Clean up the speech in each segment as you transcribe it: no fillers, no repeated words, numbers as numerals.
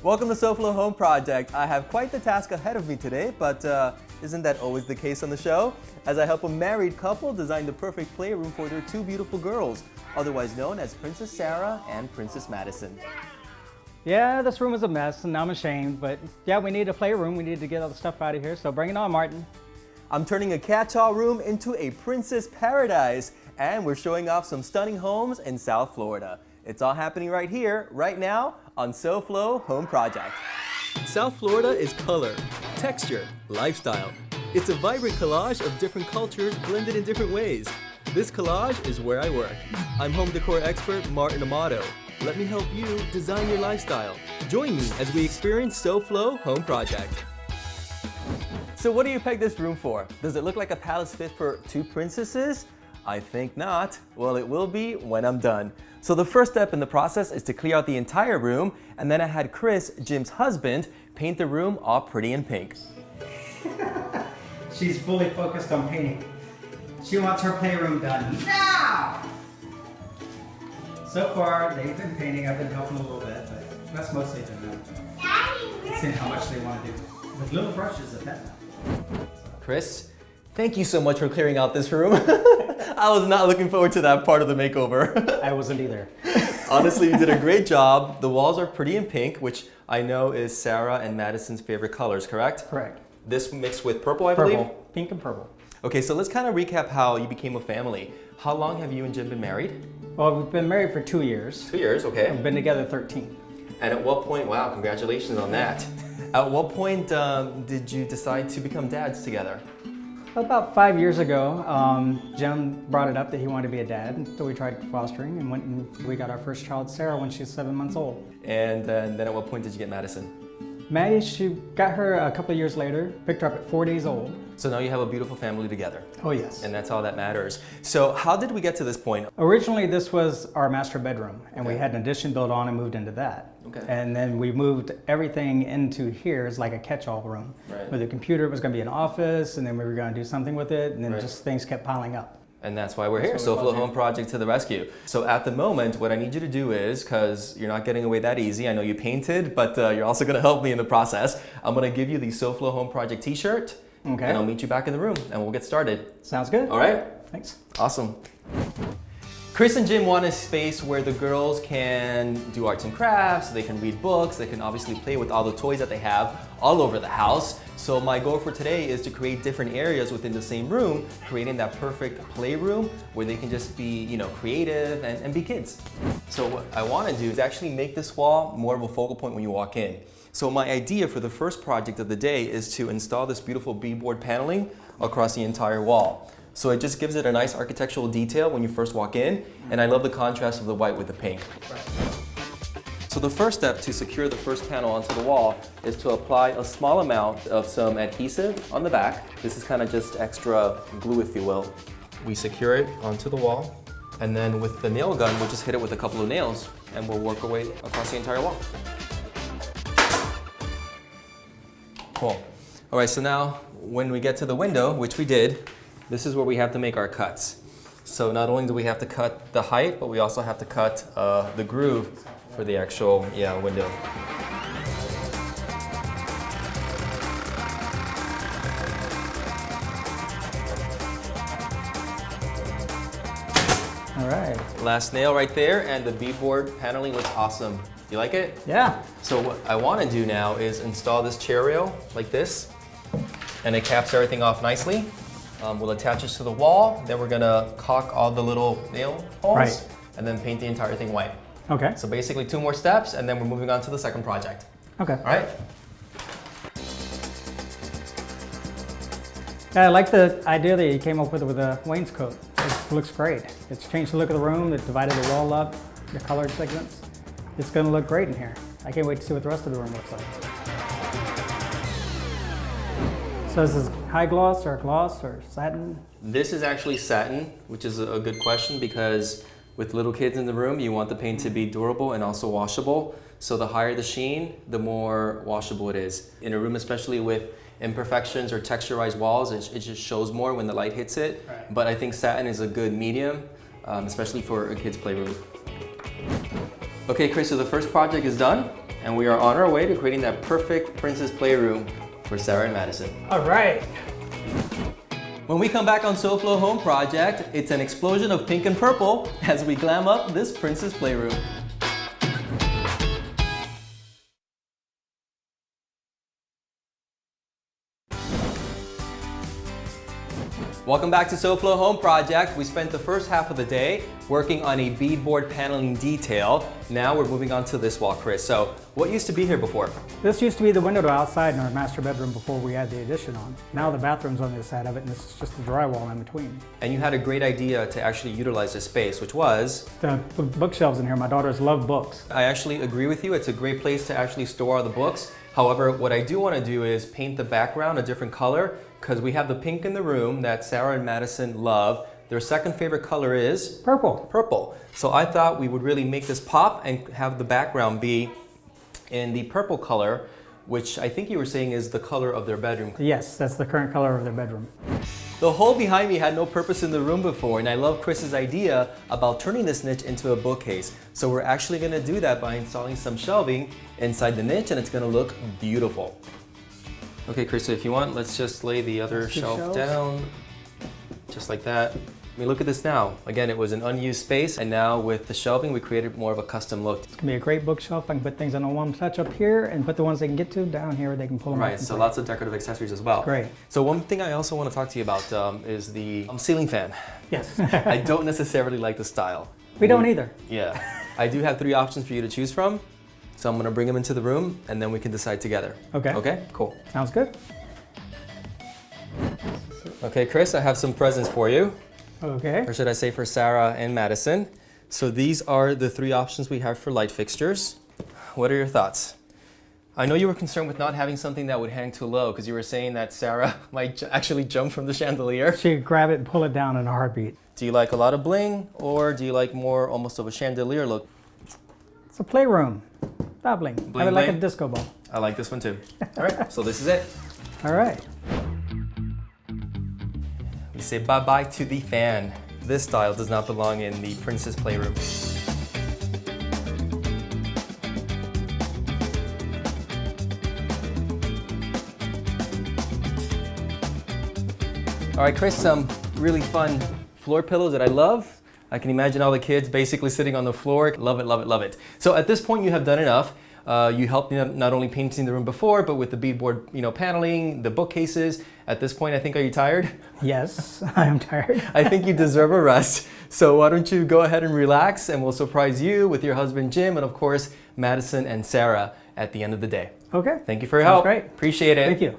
Welcome to SoFlo Home Project. I have quite the task ahead of me today, but isn't that always the case on the show? As I help a married couple design the perfect playroom for their two beautiful girls, otherwise known as Princess Sarah and Princess Madison. Yeah, this room is a mess and I'm ashamed, but yeah, we need a playroom. We need to get all the stuff out of here, so bring it on, Martin. I'm turning a catch-all room into a princess paradise, and we're showing off some stunning homes in South Florida. It's all happening right here, right now, on SoFlo Home Project. South Florida is color, texture, lifestyle. It's a vibrant collage of different cultures blended in different ways. This collage is where I work. I'm home decor expert Martin Amado. Let me help you design your lifestyle. Join me as we experience SoFlo Home Project. So what do you peg this room for? Does it look like a palace fit for two princesses? I think not. Well, it will be when I'm done. So the first step in the process is to clear out the entire room, and then I had Chris, Jim's husband, paint the room all pretty in pink. She's fully focused on painting. She wants her playroom done now! So far, they've been painting. I've been helping a little bit, but that's mostly been them. Seeing how much they want to do. With little brushes at that. Chris, thank you so much for clearing out this room. I was not looking forward to that part of the makeover. I wasn't either. Honestly, you did a great job. The walls are pretty in pink, which I know is Sarah and Madison's favorite colors, correct? Correct. This mixed with purple, I believe? Purple. Pink and purple. Okay, so let's kind of recap how you became a family. How long have you and Jim been married? Well, we've been married for 2 years. 2 years, okay. We've been together 13. And at what point, wow, congratulations on that. At what point did you decide to become dads together? About 5 years ago, Jim brought it up that he wanted to be a dad, so we tried fostering and went and we got our first child, Sarah, when she was 7 months old. And then at what point did you get Madison? Maddie, she got her a couple of years later, picked her up at 4 days old. So now you have a beautiful family together. Oh yes. And that's all that matters. So how did we get to this point? Originally this was our master bedroom, and we had an addition built on and moved into that. Okay. And then we moved everything into here as like a catch-all room. Right. With the computer, it was going to be an office, and then we were going to do something with it, and then Right. just things kept piling up. And that's why we're here, SoFlo Home Project to the rescue. So at the moment, what I need you to do is, because you're not getting away that easy, I know you painted, but you're also gonna help me in the process. I'm gonna give you the SoFlo Home Project t-shirt, Okay. and I'll meet you back in the room, and we'll get started. Sounds good. All right? Thanks. Awesome. Chris and Jim want a space where the girls can do arts and crafts, they can read books, they can obviously play with all the toys that they have all over the house. So my goal for today is to create different areas within the same room, creating that perfect playroom where they can just be, you know, creative and be kids. So what I want to do is actually make this wall more of a focal point when you walk in. So my idea for the first project of the day is to install this beautiful beadboard paneling across the entire wall. So it just gives it a nice architectural detail when you first walk in, and I love the contrast of the white with the pink. So the first step to secure the first panel onto the wall is to apply a small amount of some adhesive on the back. This is kind of just extra glue, if you will. We secure it onto the wall, and then with the nail gun, we'll just hit it with a couple of nails, and we'll work our way across the entire wall. Cool. All right, so now when we get to the window, which we did, this is where we have to make our cuts. So not only do we have to cut the height, but we also have to cut the groove for the actual window. All right. Last nail right there, and the beadboard paneling looks awesome. You like it? Yeah. So what I want to do now is install this chair rail like this, and it caps everything off nicely. We'll attach this to the wall, then we're gonna caulk all the little nail holes, Right. and then paint the entire thing white. Okay. So basically 2 more steps, and then we're moving on to the second project. Okay. All right? Yeah, I like the idea that you came up with a wainscot. It looks great. It's changed the look of the room. It divided the wall up, the colored segments. It's going to look great in here. I can't wait to see what the rest of the room looks like. So this is high gloss or gloss or satin? This is actually satin, which is a good question because with little kids in the room, you want the paint to be durable and also washable. So the higher the sheen, the more washable it is. In a room, especially with imperfections or texturized walls, it just shows more when the light hits it. Right. But I think satin is a good medium, especially for a kid's playroom. Okay, Chris, so the first project is done, and we are on our way to creating that perfect princess playroom for Sarah and Madison. All right. When we come back on SoFlo Home Project, it's an explosion of pink and purple as we glam up this princess playroom. Welcome back to SoFlo Home Project. We spent the first half of the day working on a beadboard paneling detail. Now we're moving on to this wall, Chris. So what used to be here before? This used to be the window to outside in our master bedroom before we had the addition on. Now the bathroom's on the side of it, and this is just the drywall in between. And you had a great idea to actually utilize this space, which was? The bookshelves in here. My daughters love books. I actually agree with you. It's a great place to actually store all the books. However, what I do want to do is paint the background a different color, because we have the pink in the room that Sarah and Madison love. Their second favorite color is? Purple. Purple. So I thought we would really make this pop and have the background be in the purple color, which I think you were saying is the color of their bedroom. Yes, that's the current color of their bedroom. The hole behind me had no purpose in the room before, and I love Chris's idea about turning this niche into a bookcase. So we're actually going to do that by installing some shelving inside the niche, and it's going to look beautiful. Okay, Chris, so if you want, let's just lay the other shelf down, just like that. I mean, look at this now. Again, it was an unused space, and now with the shelving, we created more of a custom look. It's gonna be a great bookshelf. I can put things on a one touch up here and put the ones they can get to down here. They can pull them Right, so lots of decorative accessories as well. Great. So one thing I also want to talk to you about is the ceiling fan. Yes. I don't necessarily like the style. We don't either. Yeah. I do have 3 options for you to choose from. So I'm gonna bring them into the room and then we can decide together. Okay. Okay, cool. Sounds good. Okay, Chris, I have some presents for you. Okay. Or should I say for Sarah and Madison. So these are the 3 options we have for light fixtures. What are your thoughts? I know you were concerned with not having something that would hang too low because you were saying that Sarah might actually jump from the chandelier. She could grab it and pull it down in a heartbeat. Do you like a lot of bling or do you like more almost of a chandelier look? It's a playroom. Doubling. Bling, Have it like a bling. disco ball. I like this one too. All right, so this is it. All right. We say bye-bye to the fan. This style does not belong in the princess playroom. All right, Chris, some really fun floor pillows that I love. I can imagine all the kids basically sitting on the floor. Love it, love it, love it. So at this point, you have done enough. You helped me not only painting the room before, but with the beadboard, paneling, the bookcases. At this point, I think, are you tired? Yes, I am tired. I think you deserve a rest. So why don't you go ahead and relax, and we'll surprise you with your husband, Jim, and of course, Madison and Sarah at the end of the day. Okay. Thank you for your help. Great. Appreciate it. Thank you.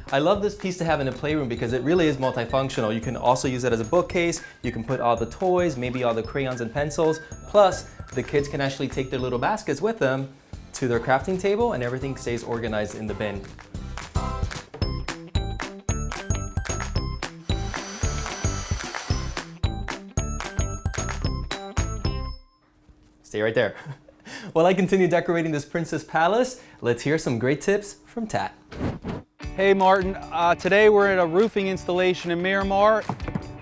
I love this piece to have in a playroom because it really is multifunctional. You can also use it as a bookcase. You can put all the toys, maybe all the crayons and pencils. Plus, the kids can actually take their little baskets with them to their crafting table and everything stays organized in the bin. Stay right there. While I continue decorating this Princess Palace, let's hear some great tips from Tat. Hey Martin, today we're at a roofing installation in Miramar.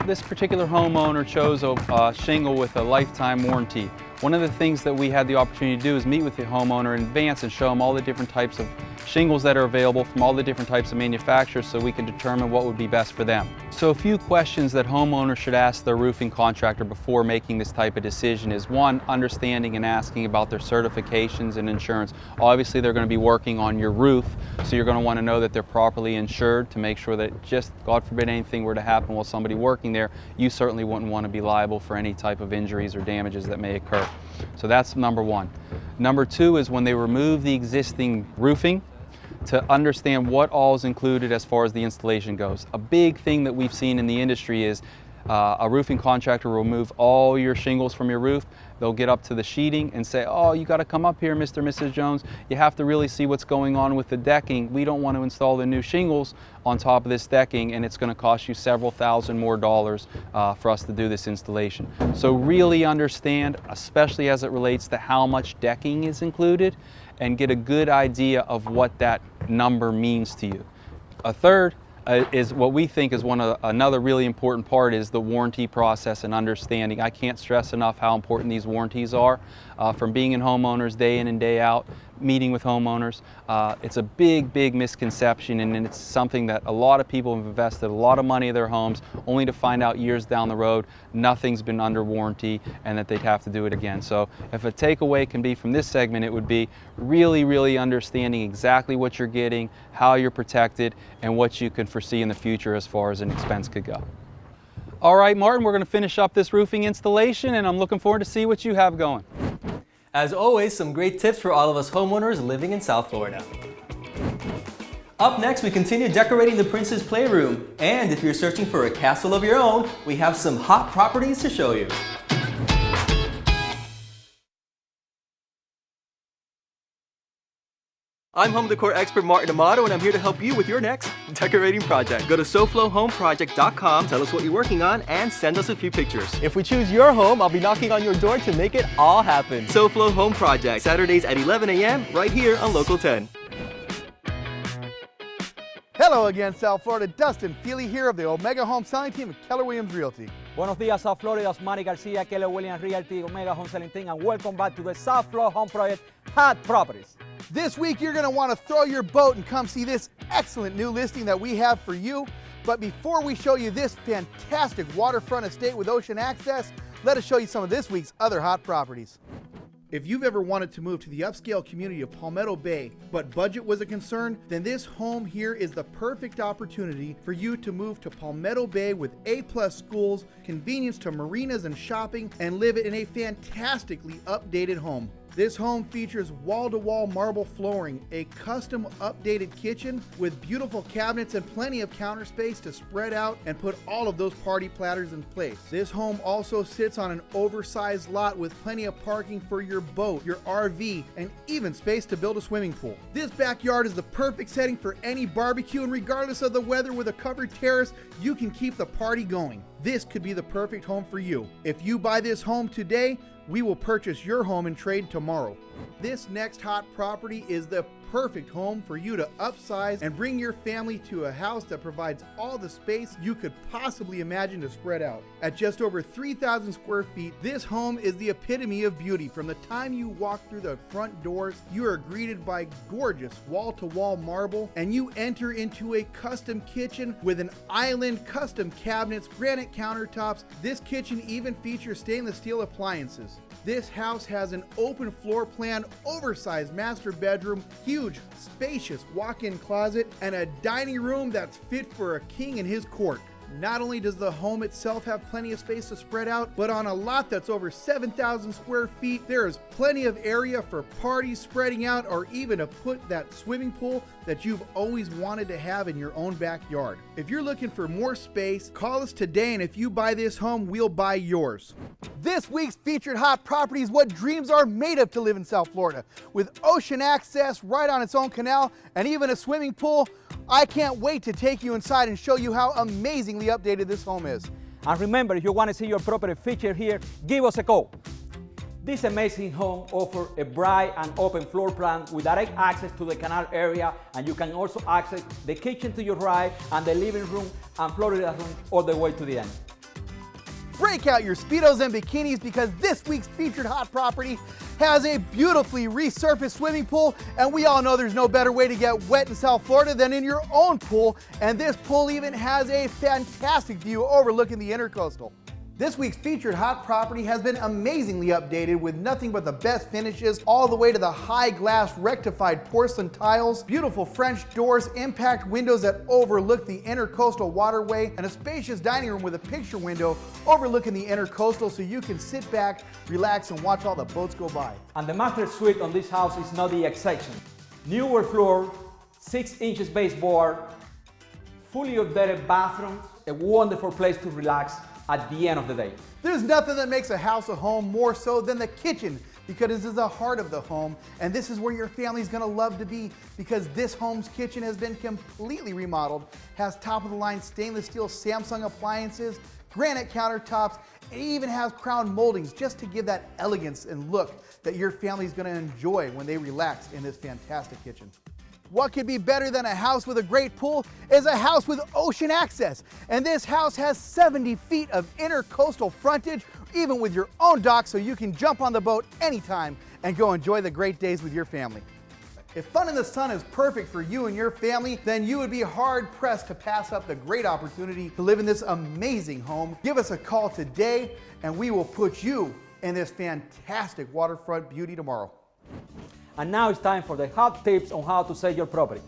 This particular homeowner chose a shingle with a lifetime warranty. One of the things that we had the opportunity to do is meet with the homeowner in advance and show them all the different types of shingles that are available from all the different types of manufacturers so we can determine what would be best for them. So a few questions that homeowners should ask their roofing contractor before making this type of decision is one, understanding and asking about their certifications and insurance. Obviously they're going to be working on your roof, so you're going to want to know that they're properly insured to make sure that just, God forbid, anything were to happen while somebody working there, you certainly wouldn't want to be liable for any type of injuries or damages that may occur. So that's number one. Number two is when they remove the existing roofing, to understand what all is included as far as the installation goes. A big thing that we've seen in the industry is a roofing contractor will remove all your shingles from your roof. They'll get up to the sheeting and say, oh, you got to come up here, Mr. and Mrs. Jones. You have to really see what's going on with the decking. We don't want to install the new shingles on top of this decking, and it's going to cost you several thousand more dollars for us to do this installation. So really understand, especially as it relates to how much decking is included, and get a good idea of what that number means to you. A third, is what we think is another really important part is the warranty process and understanding. I can't stress enough how important these warranties are. From being in homeowners day in and day out, meeting with homeowners, it's a big misconception, and it's something that a lot of people have invested a lot of money in their homes only to find out years down the road nothing's been under warranty and that they'd have to do it again. So if a takeaway can be from this segment, it would be really understanding exactly what you're getting, how you're protected, and what you can foresee in the future as far as an expense could go. All right, Martin, we're going to finish up this roofing installation, and I'm looking forward to see what you have going. As always, some great tips for all of us homeowners living in South Florida. Up next, we continue decorating the Prince's Playroom. And if you're searching for a castle of your own, we have some hot properties to show you. I'm home decor expert Martin Amado, and I'm here to help you with your next decorating project. Go to SoFloHomeProject.com, tell us what you're working on, and send us a few pictures. If we choose your home, I'll be knocking on your door to make it all happen. SoFlo Home Project, Saturdays at 11 a.m. right here on Local 10. Hello again, South Florida. Dustin Feely here of the Omega Home Selling Team at Keller Williams Realty. Buenos días, South Florida's Manny Garcia, Keller Williams Realty, Omega Home Selling Team, and welcome back to the SoFlo Home Project Hot Properties. This week, you're going to want to throw your boat and come see this excellent new listing that we have for you. But before we show you this fantastic waterfront estate with ocean access, let us show you some of this week's other hot properties. If you've ever wanted to move to the upscale community of Palmetto Bay, but budget was a concern, then this home here is the perfect opportunity for you to move to Palmetto Bay with A+ schools, convenience to marinas and shopping, and live in a fantastically updated home. This home features wall-to-wall marble flooring, a custom updated kitchen with beautiful cabinets and plenty of counter space to spread out and put all of those party platters in place. This home also sits on an oversized lot with plenty of parking for your boat, your RV, and even space to build a swimming pool. This backyard is the perfect setting for any barbecue, and regardless of the weather, with a covered terrace, you can keep the party going. This could be the perfect home for you. If you buy this home today, we will purchase your home and trade tomorrow. This next hot property is the perfect home for you to upsize and bring your family to a house that provides all the space you could possibly imagine to spread out. At just over 3,000 square feet, this home is the epitome of beauty. From the time you walk through the front doors, you are greeted by gorgeous wall-to-wall marble, and you enter into a custom kitchen with an island, custom cabinets, granite countertops. This kitchen even features stainless steel appliances. This house has an open floor plan, oversized master bedroom, huge, spacious walk-in closet, and a dining room that's fit for a king in his court. Not only does the home itself have plenty of space to spread out, but on a lot that's over 7,000 square feet, there is plenty of area for parties spreading out, or even to put that swimming pool that you've always wanted to have in your own backyard. If you're looking for more space, call us today, and if you buy this home, we'll buy yours. This week's featured hot property is what dreams are made of to live in South Florida. With ocean access right on its own canal and even a swimming pool, I can't wait to take you inside and show you how amazingly updated this home is. And remember, if you want to see your property featured here, give us a call. This amazing home offers a bright and open floor plan with direct access to the canal area, and you can also access the kitchen to your right and the living room and Florida room all the way to the end. Break out your Speedos and bikinis, because this week's featured hot property has a beautifully resurfaced swimming pool, and we all know there's no better way to get wet in South Florida than in your own pool, and this pool even has a fantastic view overlooking the Intercoastal. This week's featured hot property has been amazingly updated with nothing but the best finishes, all the way to the high glass rectified porcelain tiles, beautiful French doors, impact windows that overlook the Intercoastal waterway, and a spacious dining room with a picture window overlooking the Intercoastal, so you can sit back, relax, and watch all the boats go by. And the master suite on this house is not the exception. Newer floor, 6 inches baseboard, fully updated bathrooms, a wonderful place to relax at the end of the day. There's nothing that makes a house a home more so than the kitchen, because this is the heart of the home, and this is where your family's gonna love to be, because this home's kitchen has been completely remodeled, has top-of-the-line stainless steel Samsung appliances, granite countertops, and even has crown moldings just to give that elegance and look that your family's gonna enjoy when they relax in this fantastic kitchen. What could be better than a house with a great pool is a house with ocean access. And this house has 70 feet of intercoastal frontage, even with your own dock, so you can jump on the boat anytime and go enjoy the great days with your family. If fun in the sun is perfect for you and your family, then you would be hard pressed to pass up the great opportunity to live in this amazing home. Give us a call today and we will put you in this fantastic waterfront beauty tomorrow. And now it's time for the hot tips on how to sell your property.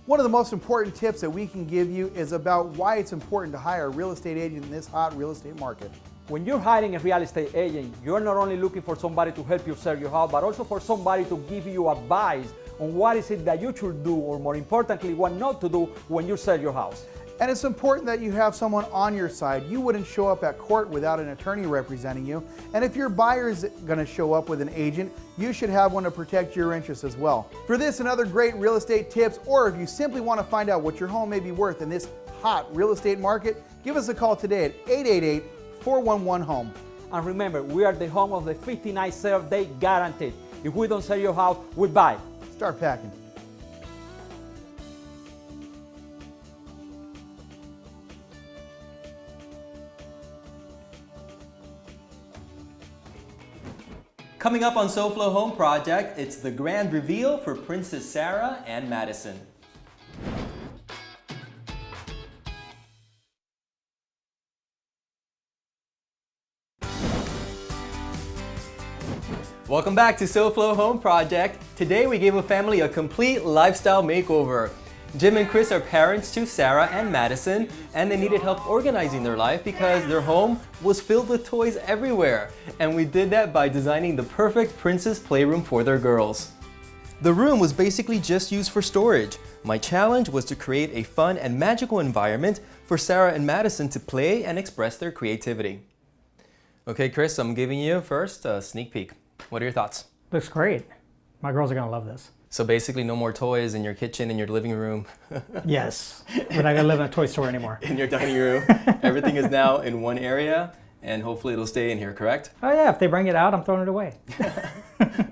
One of the most important tips that we can give you is about why it's important to hire a real estate agent in this hot real estate market. When you're hiring a real estate agent, you're not only looking for somebody to help you sell your house, but also for somebody to give you advice on what is it that you should do, or more importantly, what not to do when you sell your house. And it's important that you have someone on your side. You wouldn't show up at court without an attorney representing you. And if your buyer is going to show up with an agent, you should have one to protect your interests as well. For this and other great real estate tips, or if you simply want to find out what your home may be worth in this hot real estate market, give us a call today at 888-411-HOME. And remember, we are the home of the 59 sale day guaranteed. If we don't sell your house, we buy. Start packing. Coming up on SoFlo Home Project, it's the grand reveal for Princess Sarah and Madison. Welcome back to SoFlo Home Project. Today we gave a family a complete lifestyle makeover. Jim and Chris are parents to Sarah and Madison, and they needed help organizing their life because their home was filled with toys everywhere. And we did that by designing the perfect princess playroom for their girls. The room was basically just used for storage. My challenge was to create a fun and magical environment for Sarah and Madison to play and express their creativity. Okay, Chris, I'm giving you first a sneak peek. What are your thoughts? Looks great. My girls are gonna love this. So basically no more toys in your kitchen, in your living room. Yes, we're not gonna live in a toy store anymore. In your dining room. Everything is now in one area, and hopefully it'll stay in here, correct? Oh yeah, if they bring it out, I'm throwing it away.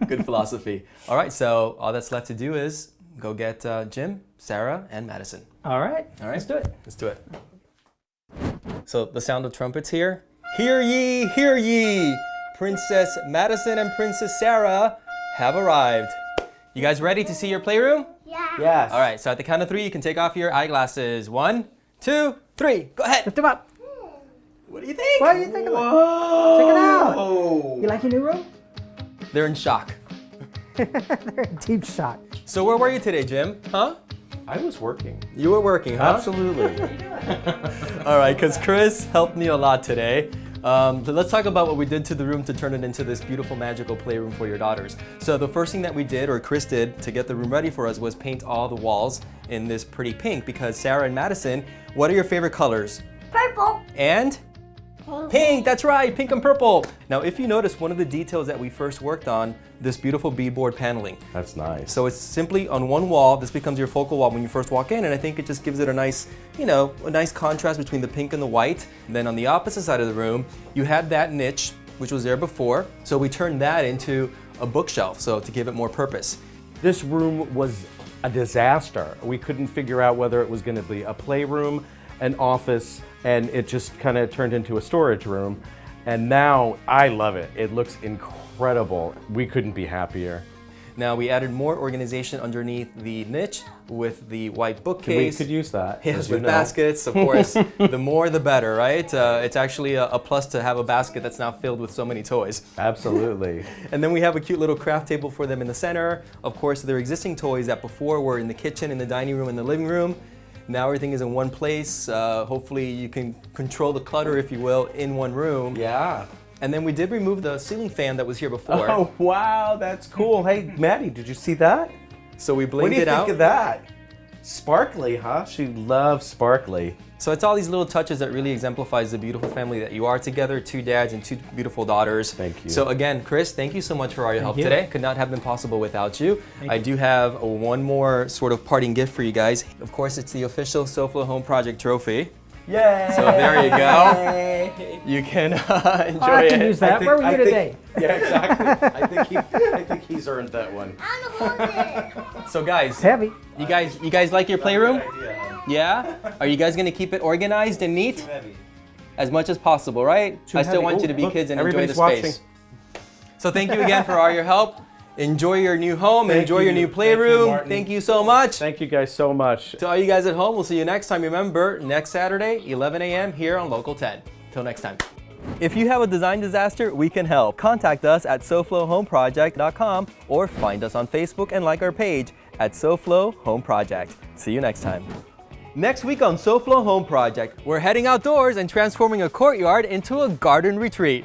Good philosophy. All right, so all that's left to do is go get Jim, Sarah, and Madison. All right, let's do it. Let's do it. So the sound of trumpets here. Hear ye, hear ye! Princess Madison and Princess Sarah have arrived. You guys ready to see your playroom? Yeah. Yes. All right, so at the count of 3, you can take off your eyeglasses. 1, 2, 3, go ahead. Lift them up. What do you think? What do you think of it? Whoa. Check it out. You like your new room? They're in shock. They're in deep shock. So where were you today, Jim? Huh? I was working. You were working, huh? Absolutely. All right, because Chris helped me a lot today. So let's talk about what we did to the room to turn it into this beautiful magical playroom for your daughters. So the first thing that we did, or Chris did, to get the room ready for us was paint all the walls in this pretty pink, because Sarah and Madison, what are your favorite colors? Purple. And? Pink, that's right, pink and purple. Now, if you notice, one of the details that we first worked on, this beautiful beadboard paneling. That's nice. So it's simply on one wall. This becomes your focal wall when you first walk in, and I think it just gives it a nice, you know, a nice contrast between the pink and the white. And then on the opposite side of the room, you had that niche, which was there before. So we turned that into a bookshelf, so to give it more purpose. This room was a disaster. We couldn't figure out whether it was going to be a playroom, an office, and it just kind of turned into a storage room. And now I love it. It looks incredible. We couldn't be happier. Now we added more organization underneath the niche with the white bookcase. We could use that. Yes, as you with know. baskets, of course. The more the better, right? It's actually a plus to have a basket that's not filled with so many toys. Absolutely. And then we have a cute little craft table for them in the center. Of course, their existing toys that before were in the kitchen, in the dining room, in the living room. Now everything is in one place. Hopefully you can control the clutter, if you will, in one room. Yeah. And then we did remove the ceiling fan that was here before. Oh, wow, that's cool. Hey, Maddie, did you see that? So we What blinged do you it out. think of that? Sparkly, huh? She loves sparkly. So it's all these little touches that really exemplifies the beautiful family that you are together, 2 dads and 2 beautiful daughters. Thank you. So again, Chris, thank you so much for all your help today. Could not have been possible without you. I do have one more sort of parting gift for you guys. Of course, it's the official SoFlo Home Project trophy. Yay! So there you go. You can enjoy I can it. use that. Where were you today? Yeah, exactly. I think he's earned that one. So guys, It's heavy. you guys like your playroom? Yeah? Are you guys gonna keep it organized and neat? As much as possible, right? I still heavy. want you to be Look, kids and enjoy the everybody's space. So thank you again for all your help. Enjoy your new home, enjoy your new playroom. Thank you so much. Thank you guys so much. To all you guys at home, we'll see you next time. Remember, next Saturday, 11 a.m. here on Local 10. Till next time. If you have a design disaster, we can help. Contact us at SoFloHomeProject.com or find us on Facebook and like our page at SoFlo Home Project. See you next time. Next week on SoFlo Home Project, we're heading outdoors and transforming a courtyard into a garden retreat.